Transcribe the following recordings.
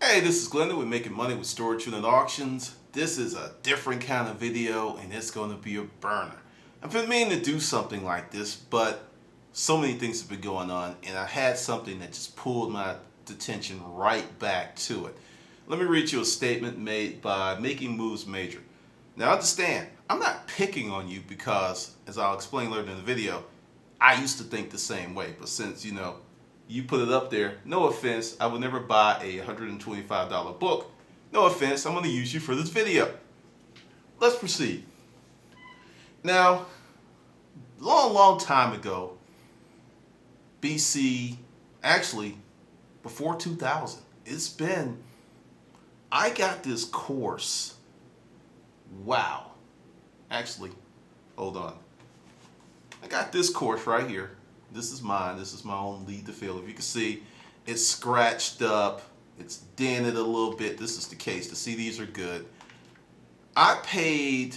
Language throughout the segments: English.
Hey, this is Glendon with Making Money with Storage Unit Auctions. This is a different kind of video and it's going to be a burner. I've been meaning to do something like this, but so many things have been going on and I had something that just pulled my attention right back to it. Let me read you a statement made by Making Moves Major. Now understand, I'm not picking on you because, as I'll explain later in the video, I used to think the same way, but since you put it up there, no offense, I would never buy a $125 book. No offense, I'm going to use you for this video. Let's proceed. Now, long time ago, BC, actually before 2000, I got this course. Wow. Actually, hold on. I got this course right here. This is mine. This is my own lead to fill. If you can see, it's scratched up. It's dented a little bit. This is the case. The CDs are good. I paid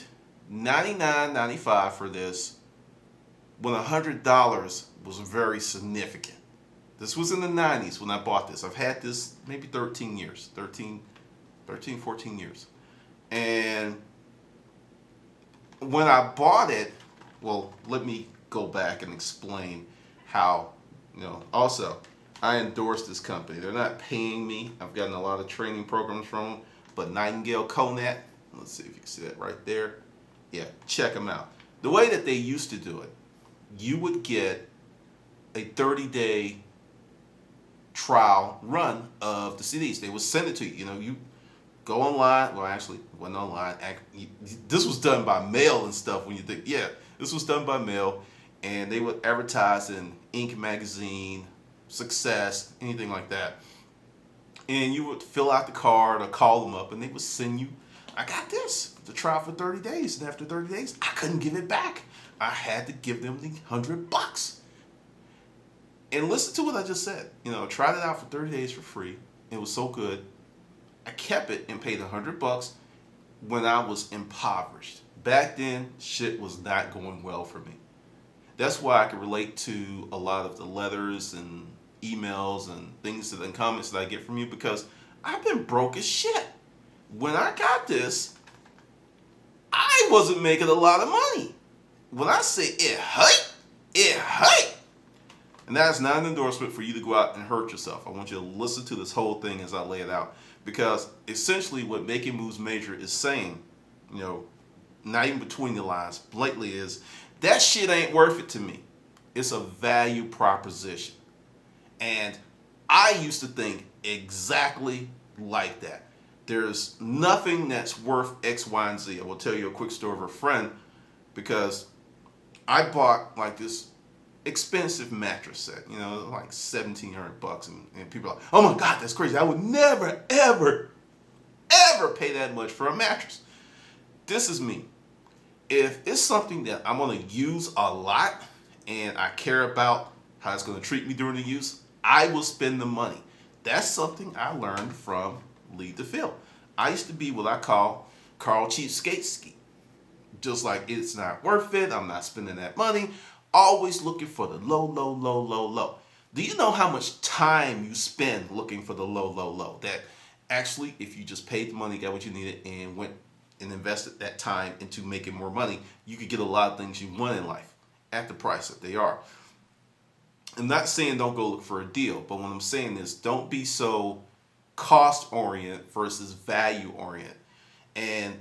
$99.95 for this when $100 was very significant. This was in the 90s when I bought this. I've had this maybe 13 years. 14 years. And when I bought it, well, let me go back and explain how, also, I endorse this company. They're not paying me. I've gotten a lot of training programs from them, but Nightingale Conat, let's see if you can see that right there. Yeah, check them out. The way that they used to do it, you would get a 30-day trial run of the CDs. They would send it to you. You go online. Well, actually, it wasn't online. This was done by mail and stuff. When you think, yeah, this was done by mail. And they would advertise in Inc. magazine, Success, anything like that. And you would fill out the card or call them up and they would send you, I got this, the trial for 30 days. And after 30 days, I couldn't give it back. I had to give them the $100. And listen to what I just said. I tried it out for 30 days for free. It was so good. I kept it and paid $100 when I was impoverished. Back then, shit was not going well for me. That's why I can relate to a lot of the letters and emails and things and comments that I get from you, because I've been broke as shit. When I got this, I wasn't making a lot of money. When I say it hurt, it hurt. And that's not an endorsement for you to go out and hurt yourself. I want you to listen to this whole thing as I lay it out, because essentially what Making Moves Major is saying, not even between the lines, blatantly is, that shit ain't worth it to me. It's a value proposition. And I used to think exactly like that. There's nothing that's worth X, Y, and Z. I will tell you a quick story of a friend, because I bought like this expensive mattress set, like $1,700, and people are like, oh my God, that's crazy. I would never, ever, ever pay that much for a mattress. This is me. If it's something that I'm going to use a lot and I care about how it's going to treat me during the use, I will spend the money. That's something I learned from Lead to Fill. I used to be what I call Carl Cheapskate. Just like, it's not worth it, I'm not spending that money. Always looking for the low. Do you know how much time you spend looking for the low? That actually, if you just paid the money, got what you needed, and went and invested that time into making more money, you could get a lot of things you want in life at the price that they are. I'm not saying don't go look for a deal, but what I'm saying is don't be so cost-oriented versus value-oriented. And,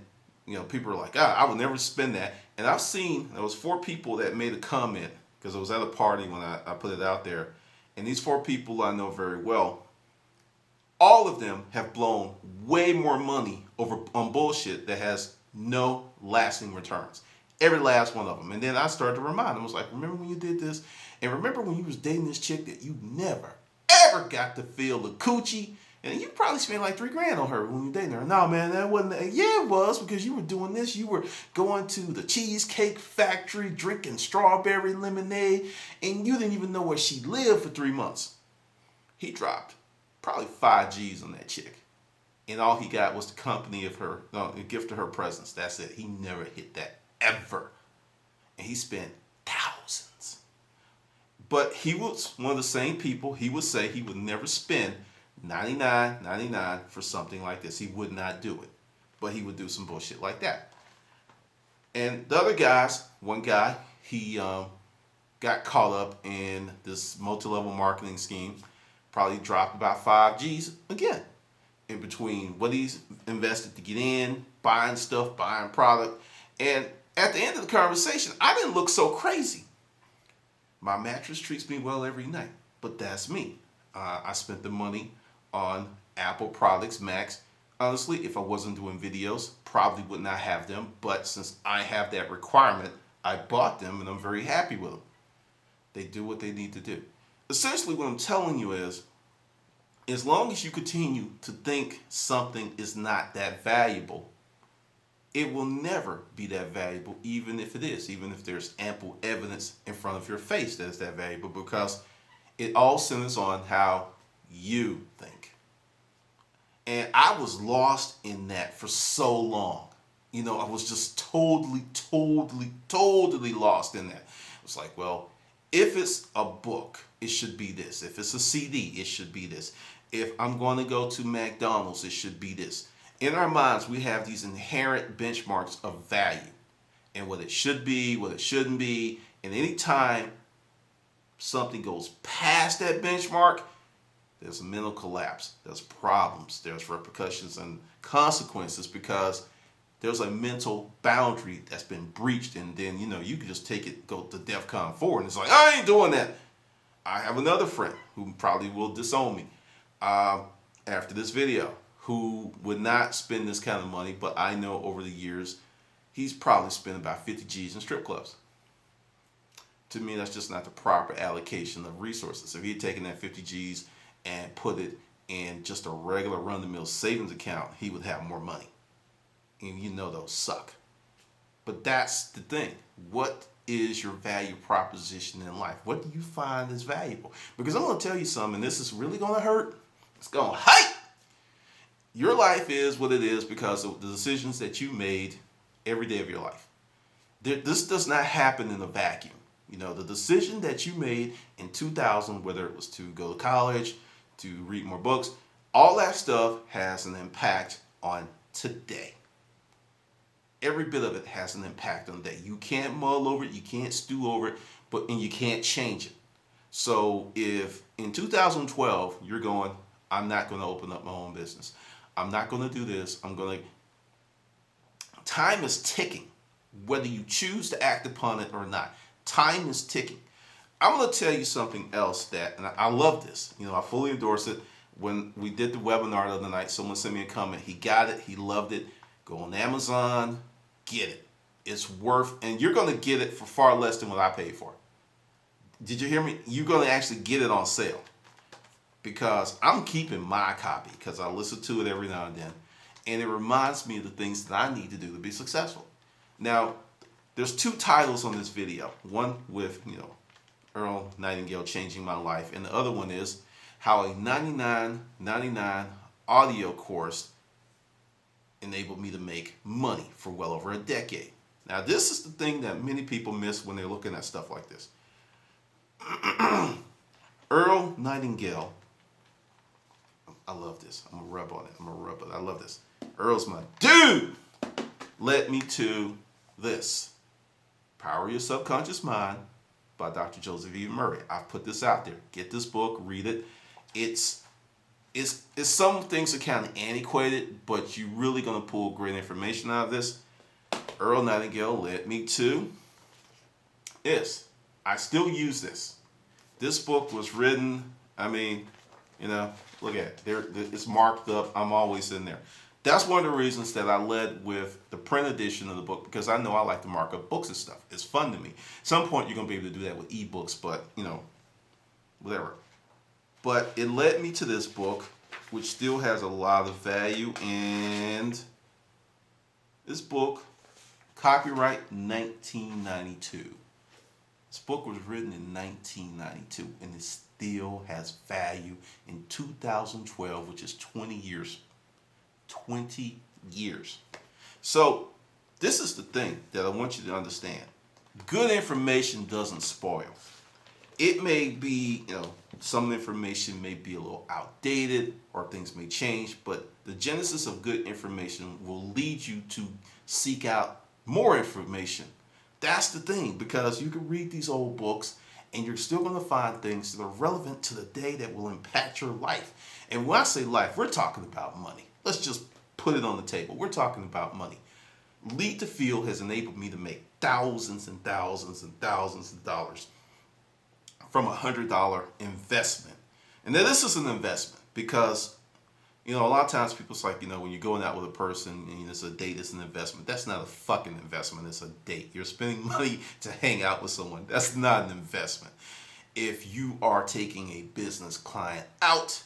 people are like, I would never spend that. And I've seen, there was 4 people that made a comment, because I was at a party when I put it out there. And these 4 people I know very well, all of them have blown way more money on bullshit that has no lasting returns. Every last one of them. And then I started to remind them. I was like, remember when you did this? And remember when you was dating this chick that you never, ever got to feel the coochie? And you probably spent like $3,000 on her when you were dating her. No, man, that wasn't. Yeah, it was, because you were doing this. You were going to the Cheesecake Factory, drinking strawberry lemonade, and you didn't even know where she lived for 3 months. He dropped probably 5 G's on that chick. And all he got was the company of her, a gift of her presence. That's it. He never hit that, ever. And he spent thousands. But he was one of the same people. He would say he would never spend $99.99 for something like this. He would not do it, but he would do some bullshit like that. And the other guys, one guy, he got caught up in this multi-level marketing scheme, probably dropped about 5 G's again in between what he's invested to get in, buying stuff, buying product. And at the end of the conversation, I didn't look so crazy. My mattress treats me well every night, but that's me. I spent the money on Apple products, Macs. Honestly, if I wasn't doing videos, probably would not have them. But since I have that requirement, I bought them and I'm very happy with them. They do what they need to do. Essentially, what I'm telling you is, as long as you continue to think something is not that valuable, it will never be that valuable, even if it is, even if there's ample evidence in front of your face that it's that valuable, because it all centers on how you think. And I was lost in that for so long. You know, I was just totally lost in that. It's like, well, if it's a book, it should be this. If it's a CD, it should be this. If I'm going to go to McDonald's, it should be this. In our minds, we have these inherent benchmarks of value and what it should be, what it shouldn't be. And anytime something goes past that benchmark, there's a mental collapse, there's problems, there's repercussions and consequences, because there's a mental boundary that's been breached. And then, you know, you can just take it, go to DEFCON 4, and it's like, I ain't doing that. I have another friend who probably will disown me after this video, who would not spend this kind of money, but I know over the years, he's probably spent about 50 G's in strip clubs. To me, that's just not the proper allocation of resources. If he had taken that 50 G's and put it in just a regular run-of-the-mill savings account, he would have more money. And you know those suck. But that's the thing. What is your value proposition in life? What do you find is valuable? Because I'm going to tell you something, and this is really going to hurt. It's going to hurt. Your life is what it is because of the decisions that you made every day of your life. This does not happen in a vacuum. You know, the decision that you made in 2000, whether it was to go to college, to read more books, all that stuff has an impact on today. Every bit of it has an impact on today. You can't mull over it, you can't stew over it, and you can't change it. So if in 2012 you're going, I'm not going to open up my own business, I'm not going to do this, time is ticking, whether you choose to act upon it or not. Time is ticking. I'm going to tell you something else and I love this. You know, I fully endorse it. When we did the webinar the other night, someone sent me a comment. He got it. He loved it. Go on Amazon, get it. It's worth, and you're going to get it for far less than what I paid for. Did you hear me? You're going to actually get it on sale, because I'm keeping my copy because I listen to it every now and then, and it reminds me of the things that I need to do to be successful. Now, there's 2 titles on this video. One with, you know, Earl Nightingale changing my life, and the other one is how a $99.99 audio course enabled me to make money for well over a decade. Now, this is the thing that many people miss when they're looking at stuff like this. Earl Nightingale, I love this. I'm gonna rub on it. I love this. Earl's my dude. Led me to this. Power Your Subconscious Mind by Dr. Joseph E. Murray. I've put this out there. Get this book, read it. It's some things are kind of antiquated, but you're really going to pull great information out of this. Earl Nightingale led me to this. I still use this. This book was written, I mean, you know, look at it. It's marked up. I'm always in there. That's one of the reasons that I led with the print edition of the book, because I know I like to mark up books and stuff. It's fun to me. At some point, you're going to be able to do that with ebooks, but, you know, whatever. But it led me to this book, which still has a lot of value. And this book, copyright 1992. This book was written in 1992, and it still has value in 2012, which is 20 years. 20 years. So this is the thing that I want you to understand. Good information doesn't spoil. It may be, you know, Some of the information may be a little outdated or things may change, but the genesis of good information will lead you to seek out more information. That's the thing, because you can read these old books and you're still going to find things that are relevant to the day that will impact your life. And when I say life, we're talking about money. Let's just put it on the table. We're talking about money. Lead the Field has enabled me to make thousands and thousands and thousands of dollars from $100 investment. And then this is an investment because, a lot of times people's like, when you're going out with a person and it's a date, it's an investment. That's not a fucking investment. It's a date. You're spending money to hang out with someone. That's not an investment. If you are taking a business client out,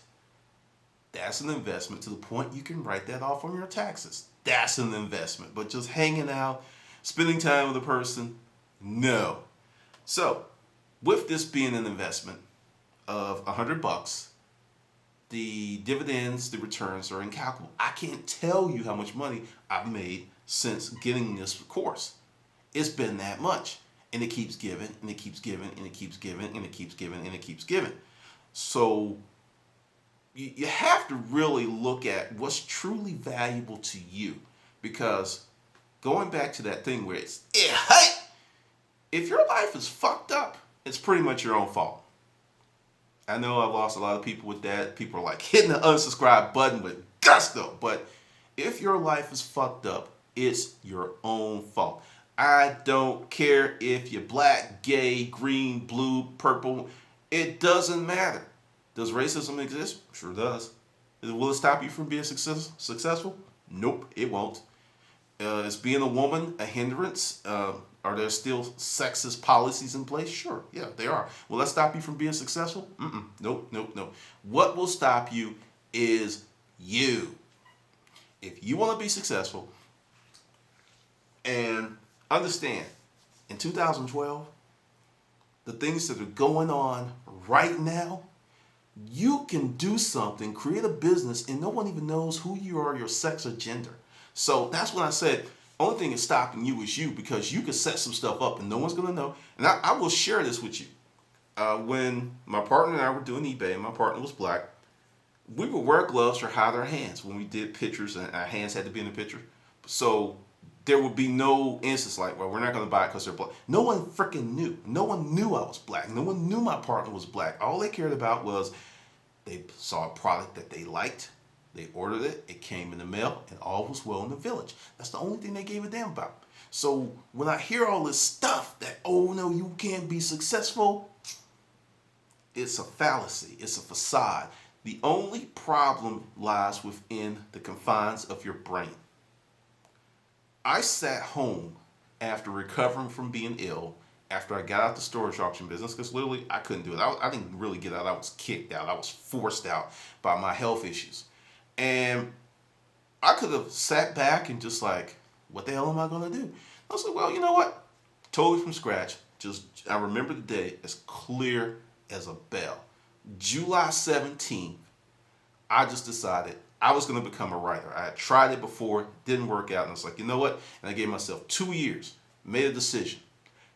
that's an investment to the point you can write that off on your taxes. That's an investment. But just hanging out, spending time with a person, no. So, with this being an investment of $100, the dividends, the returns are incalculable. I can't tell you how much money I've made since getting this course. It's been that much. And it keeps giving, and it keeps giving, and it keeps giving, and it keeps giving, and it keeps giving. So you have to really look at what's truly valuable to you. Because going back to that thing where it's, hey, if your life is fucked up, it's pretty much your own fault. I know I've lost a lot of people with that. People are like hitting the unsubscribe button with gusto. But if your life is fucked up, it's your own fault. I don't care if you're black, gay, green, blue, purple. It doesn't matter. Does racism exist? Sure does. Will it stop you from being successful? Nope, it won't. Is being a woman a hindrance? Are there still sexist policies in place? Sure, yeah, they are. Will that stop you from being successful? Nope. What will stop you is you. If you want to be successful, and understand, in 2012, the things that are going on right now, you can do something, create a business, and no one even knows who you are, your sex or gender. So that's when I said, only thing that's stopping you is you, because you can set some stuff up and no one's going to know. And I will share this with you. When my partner and I were doing eBay, and my partner was black, we would wear gloves or hide our hands when we did pictures, and our hands had to be in the picture. So there would be no instance like, well, we're not going to buy it because they're black. No one freaking knew. No one knew I was black. No one knew my partner was black. All they cared about was they saw a product that they liked. They ordered it, it came in the mail, and all was well in the village. That's the only thing they gave a damn about. So when I hear all this stuff that, oh no, you can't be successful, it's a fallacy, it's a facade. The only problem lies within the confines of your brain. I sat home after recovering from being ill, after I got out the storage auction business, because literally I couldn't do it. I didn't really get out, I was kicked out, I was forced out by my health issues. And I could have sat back and just like, what the hell am I going to do? I was like, well, you know what? Totally from scratch. I remember the day as clear as a bell. July 17th, I just decided I was going to become a writer. I had tried it before, didn't work out. And I was like, you know what? And I gave myself 2 years, made a decision,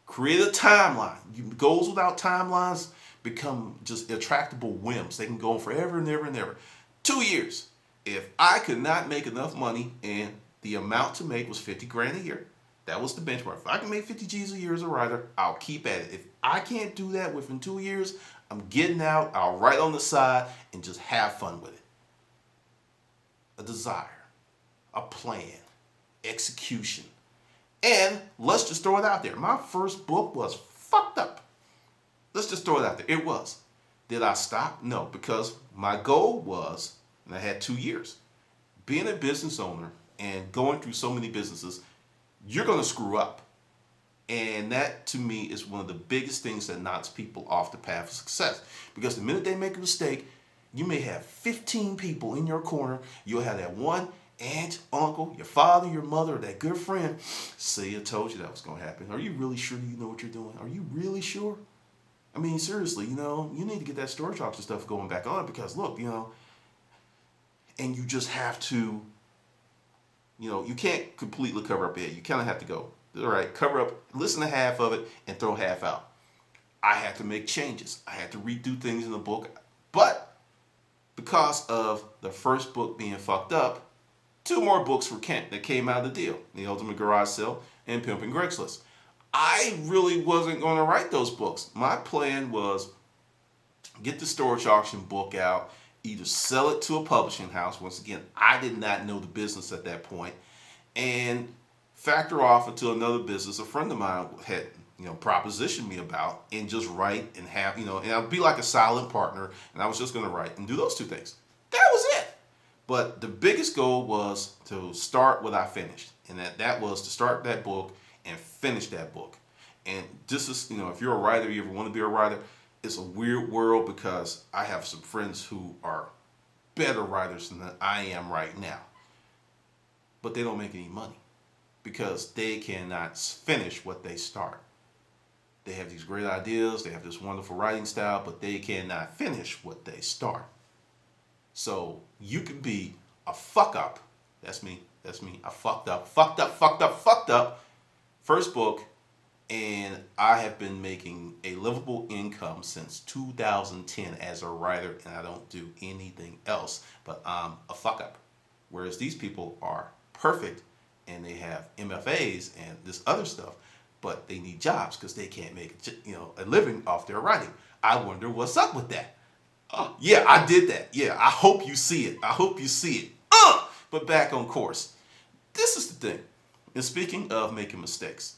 create a timeline. Goals without timelines become just attractable whims. They can go on forever and ever and ever. 2 years. If I could not make enough money, and the amount to make was 50 grand a year, that was the benchmark. If I can make 50 G's a year as a writer, I'll keep at it. If I can't do that within 2 years, I'm getting out, I'll write on the side and just have fun with it. A desire, a plan, execution. And let's just throw it out there. My first book was fucked up. Let's just throw it out there. It was. Did I stop? No, because my goal was, and I had 2 years. Being a business owner and going through so many businesses, you're going to screw up. And that, to me, is one of the biggest things that knocks people off the path of success. Because the minute they make a mistake, you may have 15 people in your corner. You'll have that one aunt, uncle, your father, your mother, that good friend. See, I told you that was going to happen. Are you really sure you know what you're doing? Are you really sure? I mean, seriously, you need to get that storage auction stuff going back on, because look, and you just have to, you can't completely cover up the head. You kind of have to go, all right, cover up, listen to half of it and throw half out. I had to make changes. I had to redo things in the book. But because of the first book being fucked up, two more books that came out of the deal: The Ultimate Garage Sale and Pimping Craigslist. I really wasn't going to write those books. My plan was get the storage auction book out, either sell it to a publishing house. Once again, I did not know the business at that point, and factor off into another business a friend of mine had propositioned me about, and just write and have and I'd be like a silent partner, and I was just going to write and do those two things. That was it. But the biggest goal was to start what I finished, and that was to start that book and finish that book. And just as if you're a writer, you ever want to be a writer, it's a weird world because I have some friends who are better writers than I am right now, but they don't make any money because they cannot finish what they start. They have these great ideas, they have this wonderful writing style, but they cannot finish what they start. So you can be a fuck up. That's me. I fucked up. First book, and I have been making a livable income since 2010 as a writer, and I don't do anything else, but I'm a fuck up. Whereas these people are perfect, and they have MFAs and this other stuff, but they need jobs because they can't make a living off their writing. I wonder what's up with that. Yeah, I did that. Yeah, I hope you see it. But back on course. This is the thing. And speaking of making mistakes,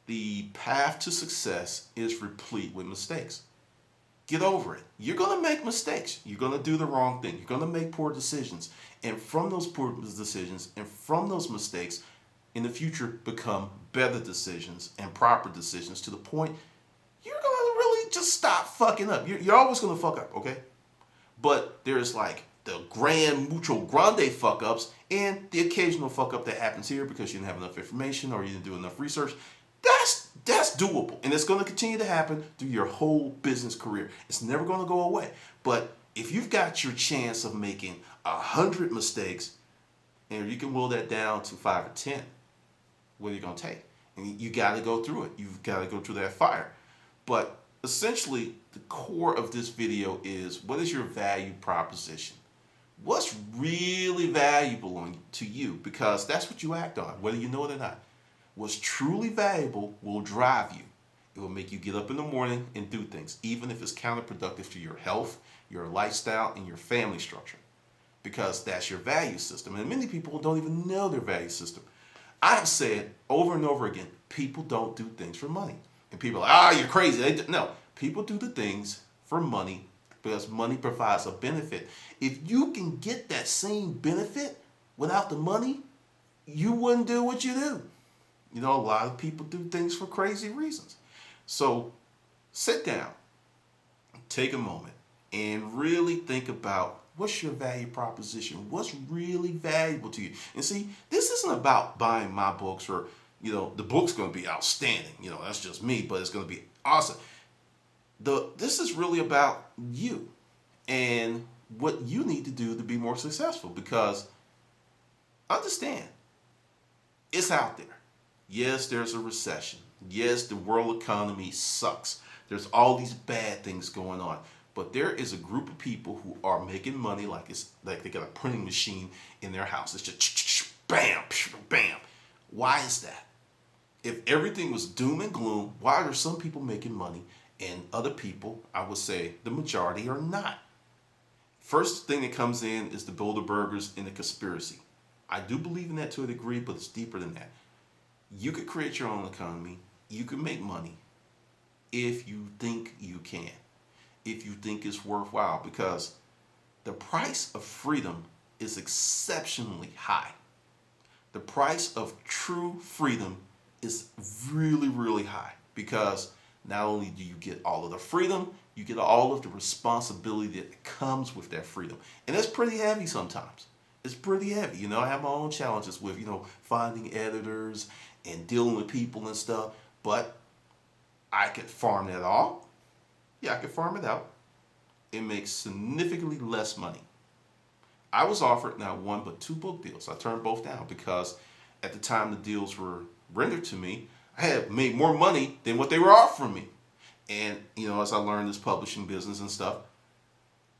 the path to success is replete with mistakes. Get over it. You're going to make mistakes. You're going to do the wrong thing. You're going to make poor decisions. And from those poor decisions and from those mistakes, in the future, become better decisions and proper decisions to the point you're going to really just stop fucking up. You're always going to fuck up, okay? But there's like the grand, mucho grande fuck ups and the occasional fuck up that happens here because you didn't have enough information or you didn't do enough research. That's doable, and it's going to continue to happen through your whole business career. It's never going to go away. But if you've got your chance of making 100 mistakes, and you can will that down to 5 or 10, what are you going to take? And you got to go through it. You've got to go through that fire. But essentially, the core of this video is, what is your value proposition? What's really valuable to you? Because that's what you act on, whether you know it or not. What's truly valuable will drive you. It will make you get up in the morning and do things, even if it's counterproductive to your health, your lifestyle, and your family structure. Because that's your value system. And many people don't even know their value system. I've said over and over again, people don't do things for money. And people are like, you're crazy. No, people do the things for money because money provides a benefit. If you can get that same benefit without the money, you wouldn't do what you do. A lot of people do things for crazy reasons. So sit down, take a moment, and really think about what's your value proposition? What's really valuable to you? And see, this isn't about buying my books or, the book's going to be outstanding. That's just me, but it's going to be awesome. This is really about you and what you need to do to be more successful, because understand, it's out there. Yes, there's a recession. Yes, the world economy sucks. There's all these bad things going on. But there is a group of people who are making money like they got a printing machine in their house. It's just bam, bam. Why is that? If everything was doom and gloom, why are some people making money and other people, I would say the majority, are not? First thing that comes in is the Bilderbergers and the conspiracy. I do believe in that to a degree, but it's deeper than that. You could create your own economy. You can make money if you think you can, if you think it's worthwhile, because the price of freedom is exceptionally high. The price of true freedom is really, really high, because not only do you get all of the freedom, you get all of the responsibility that comes with that freedom. And it's pretty heavy sometimes. It's pretty heavy. I have my own challenges with, finding editors and dealing with people and stuff, but I could farm that off. Yeah, I could farm it out. It makes significantly less money. I was offered not one but 2 book deals. I turned both down because at the time the deals were rendered to me, I had made more money than what they were offering me. And, as I learned this publishing business and stuff,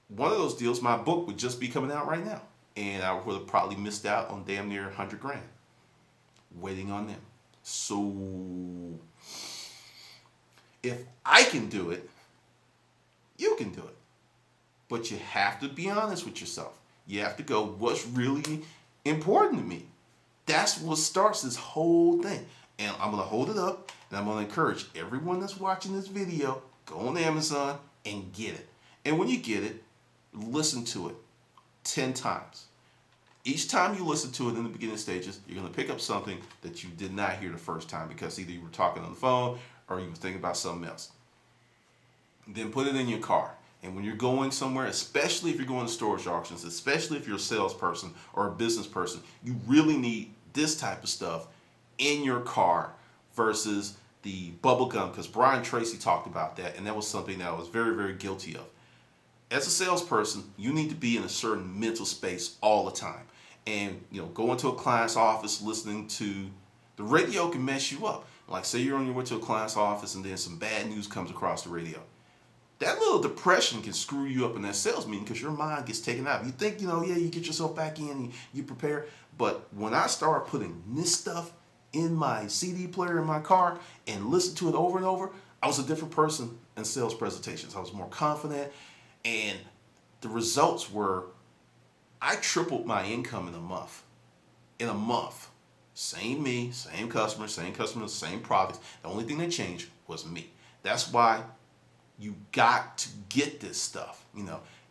one of those deals, my book would just be coming out right now. And I would have probably missed out on damn near 100 grand waiting on them. So if I can do it, you can do it. But you have to be honest with yourself. You have to go, what's really important to me? That's what starts this whole thing. And I'm going to hold it up, and I'm going to encourage everyone that's watching this video, go on Amazon and get it. And when you get it, listen to it 10 times. Each time you listen to it in the beginning stages, you're going to pick up something that you did not hear the first time because either you were talking on the phone or you were thinking about something else. Then put it in your car. And when you're going somewhere, especially if you're going to storage auctions, especially if you're a salesperson or a business person, you really need this type of stuff in your car versus the bubble gum, because Brian Tracy talked about that, and that was something that I was very, very guilty of. As a salesperson, you need to be in a certain mental space all the time. And, go into a client's office listening to the radio can mess you up. Like, say you're on your way to a client's office and then some bad news comes across the radio. That little depression can screw you up in that sales meeting because your mind gets taken out. You think, you get yourself back in, you prepare. But when I start putting this stuff in my CD player in my car and listen to it over and over, I was a different person in sales presentations. I was more confident. And the results were, I tripled my income in a month. In a month. Same me, same customers, same products. The only thing that changed was me. That's why you got to get this stuff,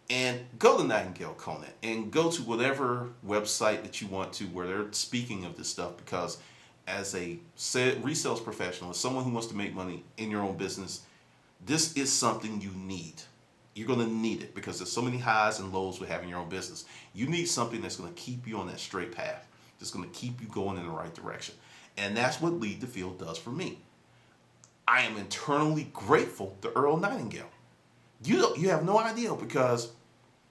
and go to Nightingale Conant and go to whatever website that you want to where they're speaking of this stuff, because as a resales professional, as someone who wants to make money in your own business, this is something you need. You're going to need it because there's so many highs and lows with having your own business. You need something that's going to keep you on that straight path, that's going to keep you going in the right direction. And that's what Lead the Field does for me. I am eternally grateful to Earl Nightingale. You have no idea, because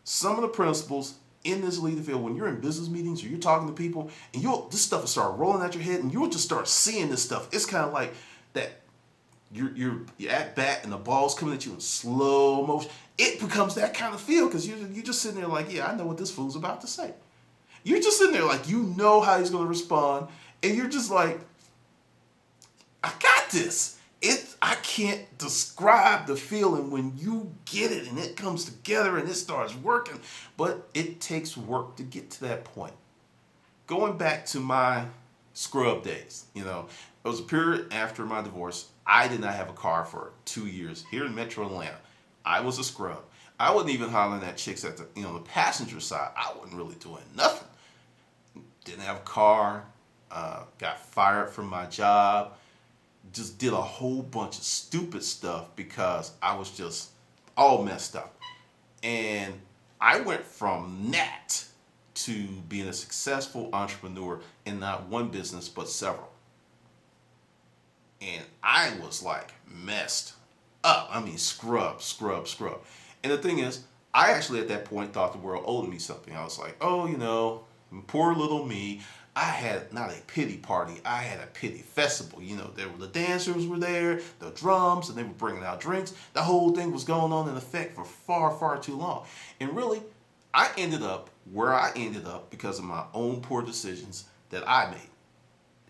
some of the principles in this Lead the Field, when you're in business meetings or you're talking to people, and this stuff will start rolling at your head, and you'll just start seeing this stuff. It's kind of like that. You're at bat and the ball's coming at you in slow motion. It becomes that kind of feel because you're just sitting there like, yeah, I know what this fool's about to say. You're just sitting there like, you know how he's going to respond, and you're just like, I got this. I can't describe the feeling when you get it and it comes together and it starts working, but it takes work to get to that point. Going back to my scrub days, it was a period after my divorce. I did not have a car for 2 years here in Metro Atlanta. I was a scrub. I wasn't even hollering at chicks at the passenger side. I wasn't really doing nothing. Didn't have a car. Got fired from my job. Just did a whole bunch of stupid stuff because I was just all messed up. And I went from that to being a successful entrepreneur in not one business, but several. And I was like messed up. I mean, scrub. And the thing is, I actually at that point thought the world owed me something. I was like, poor little me. I had not a pity party. I had a pity festival. The dancers were there, the drums, and they were bringing out drinks. The whole thing was going on in effect for far, far too long. And really, I ended up where I ended up because of my own poor decisions that I made.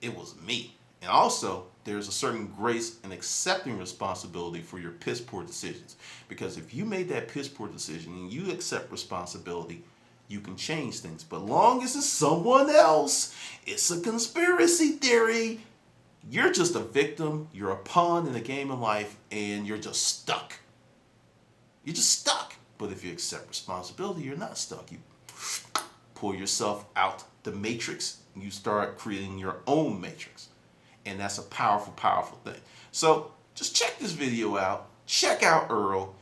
It was me. And also, there's a certain grace in accepting responsibility for your piss poor decisions. Because if you made that piss poor decision and you accept responsibility, you can change things. But long as it's someone else, it's a conspiracy theory. You're just a victim. You're a pawn in a game of life, and you're just stuck. You're just stuck. But if you accept responsibility, you're not stuck. You pull yourself out the matrix, and you start creating your own matrix. And that's a powerful, powerful thing. So just check this video out. Check out Earl,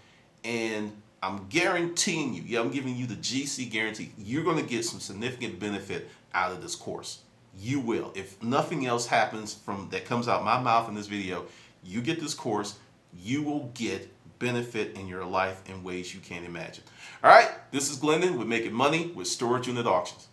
and I'm guaranteeing you, I'm giving you the GC guarantee, you're going to get some significant benefit out of this course. You will. If nothing else happens that comes out my mouth in this video, you get this course, you will get benefit in your life in ways you can't imagine. All right, this is Glendon with Making Money with Storage Unit Auctions.